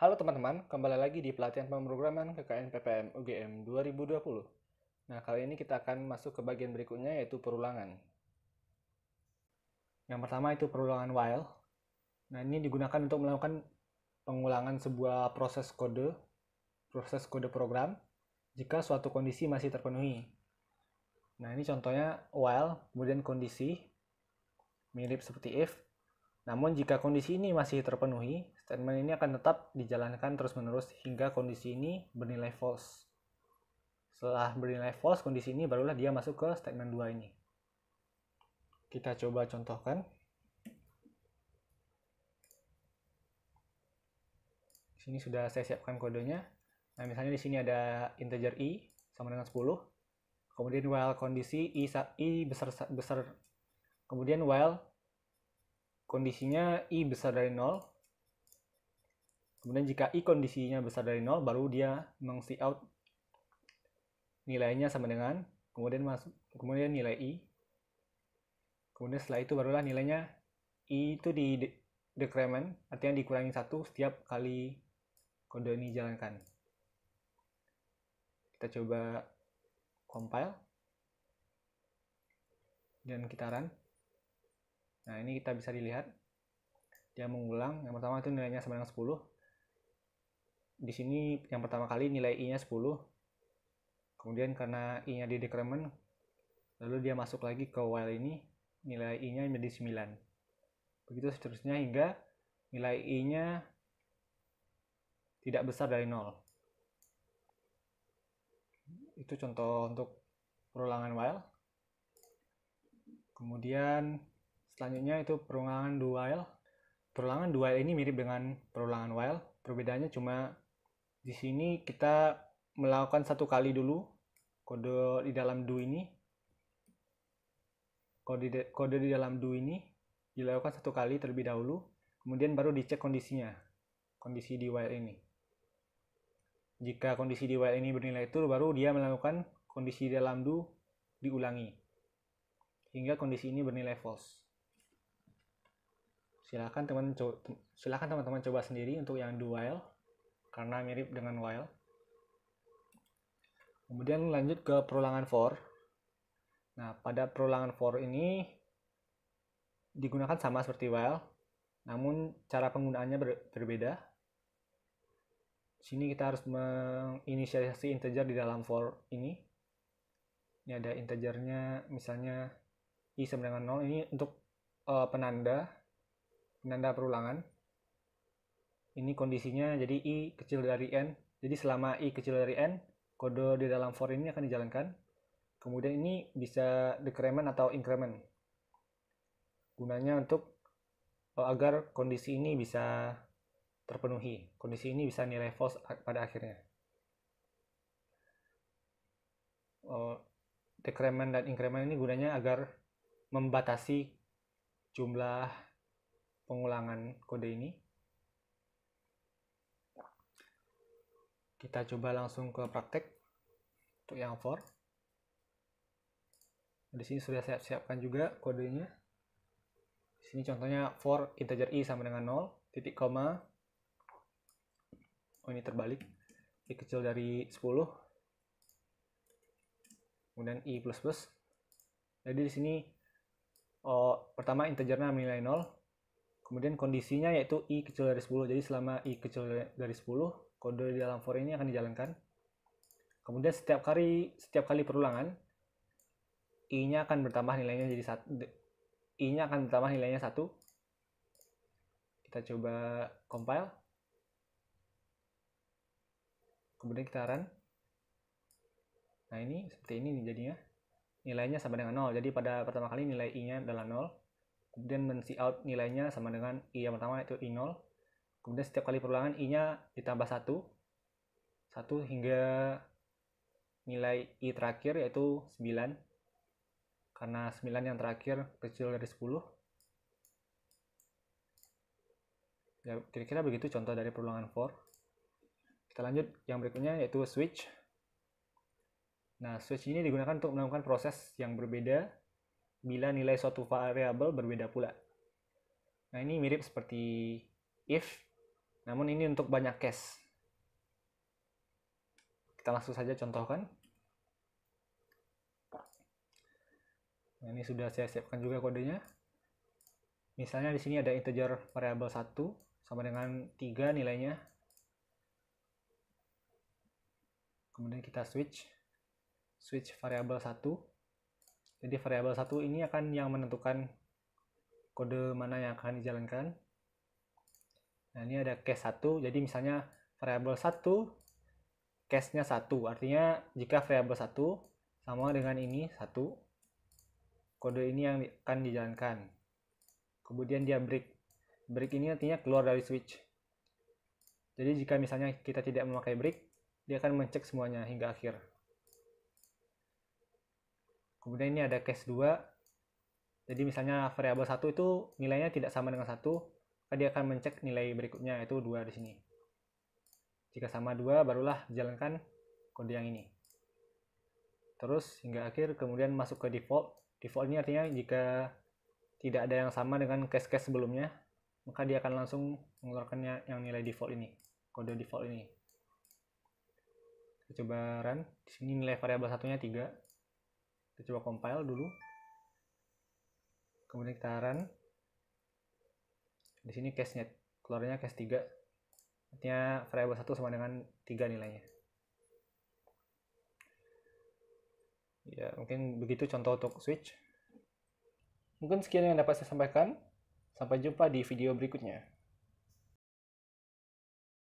Halo teman-teman, kembali lagi di pelatihan pemrograman KKN PPM UGM 2020. Nah, kali ini kita akan masuk ke bagian berikutnya, yaitu perulangan. Yang pertama itu perulangan while. Nah, ini digunakan untuk melakukan pengulangan sebuah proses kode program, jika suatu kondisi masih terpenuhi. Nah, ini contohnya while, kemudian kondisi, mirip seperti if. Namun jika kondisi ini masih terpenuhi, statement ini akan tetap dijalankan terus-menerus hingga kondisi ini bernilai false. Setelah bernilai false, kondisi ini barulah dia masuk ke statement 2 ini. Kita coba contohkan. Di sini sudah saya siapkan kodenya. Nah, misalnya di sini ada integer i sama dengan 10. Kemudian while kondisi i besar, kemudian while kondisinya i besar dari 0. Kemudian jika i kondisinya besar dari 0, baru dia meng-cout nilainya sama dengan, kemudian nilai i. Kemudian setelah itu barulah nilainya i itu di decrement, artinya dikurangi 1 setiap kali kode ini jalankan. Kita coba compile dan kita run. Nah, ini kita bisa dilihat dia mengulang. Yang pertama itu nilainya sama dengan 10. Di sini yang pertama kali nilai i-nya 10. Kemudian karena i-nya di decrement, lalu dia masuk lagi ke while ini, nilai i-nya menjadi 9. Begitu seterusnya hingga nilai i-nya tidak besar dari 0. Itu contoh untuk perulangan while. Kemudian selanjutnya itu perulangan do while. Perulangan do while ini mirip dengan perulangan while. Perbedaannya cuma di sini kita melakukan satu kali dulu kode di dalam do ini. Kode di dalam do ini dilakukan satu kali terlebih dahulu, kemudian baru dicek kondisinya, kondisi di while ini. Jika kondisi di while ini bernilai true, baru dia melakukan kondisi di dalam do diulangi hingga kondisi ini bernilai false. Silakan teman-teman coba sendiri untuk yang do while karena mirip dengan while. Kemudian lanjut ke perulangan for. Nah, pada perulangan for ini digunakan sama seperti while, namun cara penggunaannya berbeda. Di sini kita harus menginisialisasi integer di dalam for ini. Ini ada integernya, misalnya i sama dengan 0. Ini untuk penanda perulangan. Ini kondisinya jadi i kecil dari n. Jadi selama i kecil dari n, kode di dalam for ini akan dijalankan. Kemudian ini bisa decrement atau increment. Gunanya untuk agar kondisi ini bisa terpenuhi. Kondisi ini bisa nilai false pada akhirnya. Decrement dan increment ini gunanya agar membatasi jumlah pengulangan kode ini. Kita coba langsung ke praktek untuk yang for. Di sini sudah saya siapkan juga kodenya. Di sini contohnya for integer i sama dengan 0, titik koma. Oh, ini terbalik. I kecil dari 10. Kemudian i plus plus. Jadi di sini pertama integernya nilai 0. Kemudian kondisinya yaitu i kecil dari 10. Jadi selama i kecil dari 10, kode di dalam for ini akan dijalankan. Kemudian setiap kali perulangan, i-nya akan bertambah nilainya jadi 1. I-nya akan bertambah nilainya 1. Kita coba compile. Kemudian kita run. Nah, ini seperti ini jadinya. Nilainya sama dengan 0. Jadi pada pertama kali nilai i-nya adalah 0. Kemudian men-cout nilainya sama dengan i yang pertama yaitu i0. Kemudian setiap kali perulangan i-nya ditambah 1. 1 hingga nilai i terakhir yaitu 9. Karena 9 yang terakhir kecil dari 10. Ya, kira-kira begitu contoh dari perulangan for. Kita lanjut yang berikutnya yaitu switch. Nah, switch ini digunakan untuk melakukan proses yang berbeda bila nilai suatu variabel berbeda pula. Nah, ini mirip seperti if. Namun ini untuk banyak case. Kita langsung saja contohkan. Nah, ini sudah saya siapkan juga kodenya. Misalnya di sini ada integer variabel 1 sama dengan 3 nilainya. Kemudian kita switch variabel 1. Jadi variabel 1 ini akan yang menentukan kode mana yang akan dijalankan. Nah, ini ada case 1. Jadi misalnya variabel 1 case-nya 1. Artinya jika variabel 1 sama dengan ini 1, kode ini yang akan dijalankan. Kemudian dia break. Break ini artinya keluar dari switch. Jadi jika misalnya kita tidak memakai break, dia akan mencek semuanya hingga akhir. Kemudian ini ada case 2. Jadi misalnya variabel 1 itu nilainya tidak sama dengan 1, maka dia akan mencek nilai berikutnya, yaitu 2 di sini. Jika sama 2, barulah jalankan kode yang ini. Terus hingga akhir, kemudian masuk ke default. Default ini artinya jika tidak ada yang sama dengan case-case sebelumnya, maka dia akan langsung mengeluarkan yang nilai default ini, kode default ini. Kita coba run. Di sini nilai variabel satunya 3. Kita coba compile dulu. Kemudian kita run. Di sini case-nya keluarnya case 3. Artinya variabel 1 sama dengan 3 nilainya. Ya, mungkin begitu contoh untuk switch. Mungkin sekian yang dapat saya sampaikan. Sampai jumpa di video berikutnya.